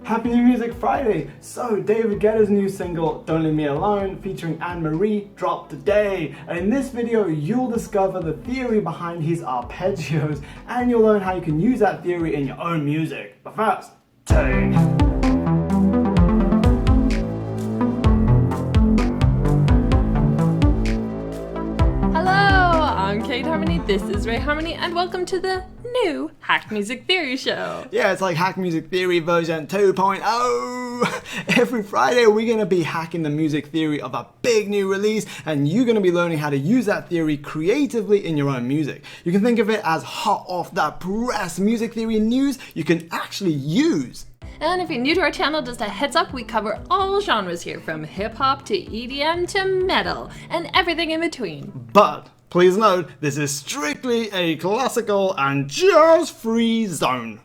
Happy New Music Friday! So, David Guetta's new single, Don't Leave Me Alone, featuring Anne-Marie, dropped today. And in this video, you'll discover the theory behind his arpeggios, and you'll learn how you can use that theory in your own music. But first, take. I'm Kate Harmony, this is Ray Harmony, and welcome to the new Hack Music Theory Show. Yeah, it's like Hack Music Theory version 2.0. Every Friday we're going to be hacking the music theory of a big new release, and you're going to be learning how to use that theory creatively in your own music. You can think of it as hot off the press music theory news you can actually use. And if you're new to our channel, just a heads up, we cover all genres here, from hip-hop to EDM to metal, and everything in between. But please note, this is strictly a classical and jazz-free zone.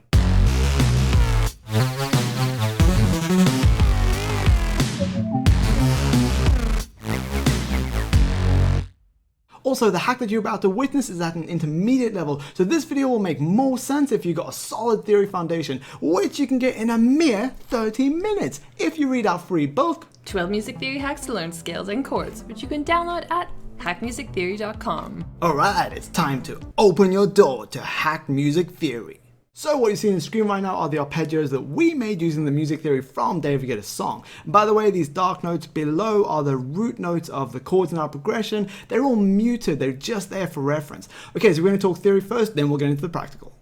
Also, the hack that you're about to witness is at an intermediate level, so this video will make more sense if you've got a solid theory foundation, which you can get in a mere 30 minutes if you read our free book, 12 Music Theory Hacks to Learn Scales and Chords, which you can download at hackmusictheory.com. Alright, it's time to open your door to Hack Music Theory. So what you see on the screen right now are the arpeggios that we made using the music theory from David Guetta's song. By the way, these dark notes below are the root notes of the chords in our progression. They're all muted, they're just there for reference. Okay, so we're going to talk theory first, then we'll get into the practical.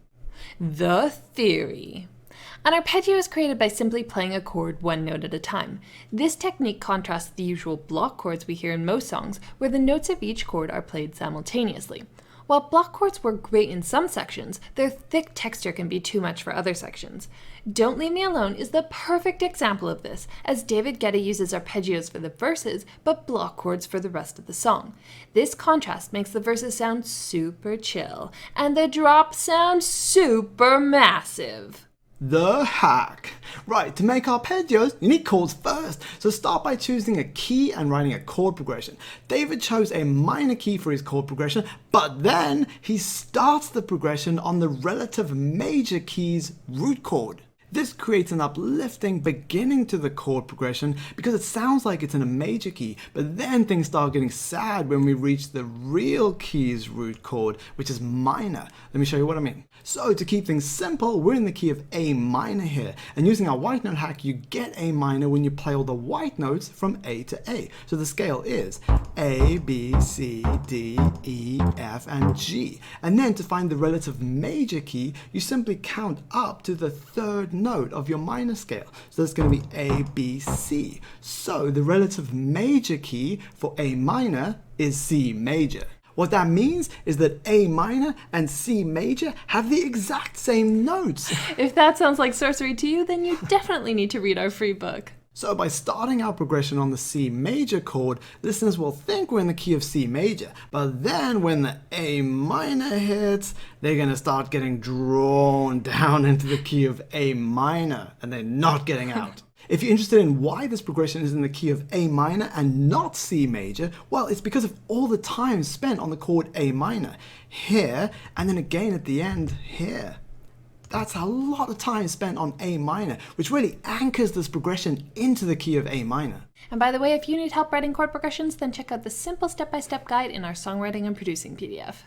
The theory. An arpeggio is created by simply playing a chord one note at a time. This technique contrasts the usual block chords we hear in most songs, where the notes of each chord are played simultaneously. While block chords work great in some sections, their thick texture can be too much for other sections. Don't Leave Me Alone is the perfect example of this, as David Guetta uses arpeggios for the verses, but block chords for the rest of the song. This contrast makes the verses sound super chill, and the drops sound super massive. The hack. Right, to make arpeggios, you need chords first. So start by choosing a key and writing a chord progression. David chose a minor key for his chord progression, but then he starts the progression on the relative major key's root chord. This creates an uplifting beginning to the chord progression because it sounds like it's in a major key, but then things start getting sad when we reach the real key's root chord, which is minor. Let me show you what I mean. So to keep things simple, we're in the key of A minor here, and using our white note hack, you get A minor when you play all the white notes from A to A. So the scale is A, B, C, D, E, F, and G. And then to find the relative major key, you simply count up to the third note of your minor scale. So that's going to be A, B, C. So the relative major key for A minor is C major. What that means is that A minor and C major have the exact same notes. If that sounds like sorcery to you, then you definitely need to read our free book. So by starting our progression on the C major chord, listeners will think we're in the key of C major, but then when the A minor hits, they're going to start getting drawn down into the key of A minor, and they're not getting out. If you're interested in why this progression is in the key of A minor and not C major, well, it's because of all the time spent on the chord A minor, here, and then again at the end, here. That's a lot of time spent on A minor, which really anchors this progression into the key of A minor. And by the way, if you need help writing chord progressions, then check out the simple step-by-step guide in our Songwriting and Producing PDF.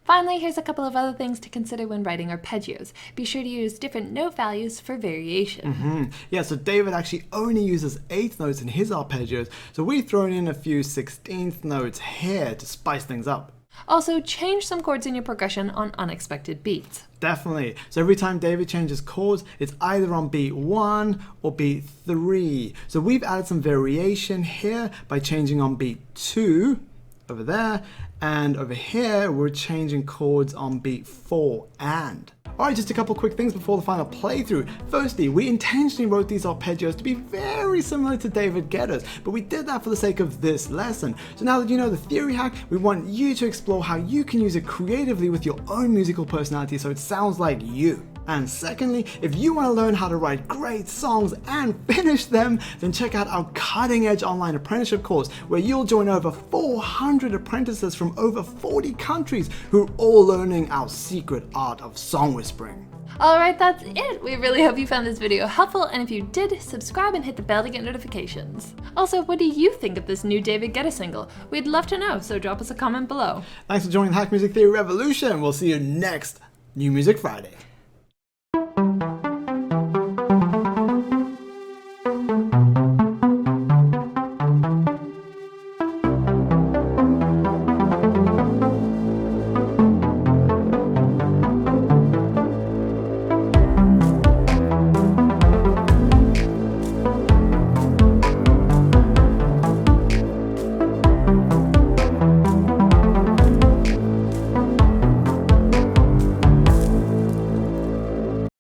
Finally, here's a couple of other things to consider when writing arpeggios. Be sure to use different note values for variation. Yeah, so David actually only uses 8th notes in his arpeggios, so we've thrown in a few 16th notes here to spice things up. Also, change some chords in your progression on unexpected beats. Definitely. So every time David changes chords, it's either on beat 1 or beat 3. So we've added some variation here by changing on beat 2 over there, and over here we're changing chords on beat 4 and. Alright, just a couple quick things before the final playthrough. Firstly, we intentionally wrote these arpeggios to be very similar to David Guetta's, but we did that for the sake of this lesson. So now that you know the theory hack, we want you to explore how you can use it creatively with your own musical personality so it sounds like you. And secondly, if you want to learn how to write great songs and finish them, then check out our cutting-edge online apprenticeship course, where you'll join over 400 apprentices from over 40 countries who are all learning our secret art of song whispering. Alright, that's it! We really hope you found this video helpful, and if you did, subscribe and hit the bell to get notifications. Also, what do you think of this new David Guetta single? We'd love to know, so drop us a comment below. Thanks for joining the Hack Music Theory Revolution. We'll see you next New Music Friday.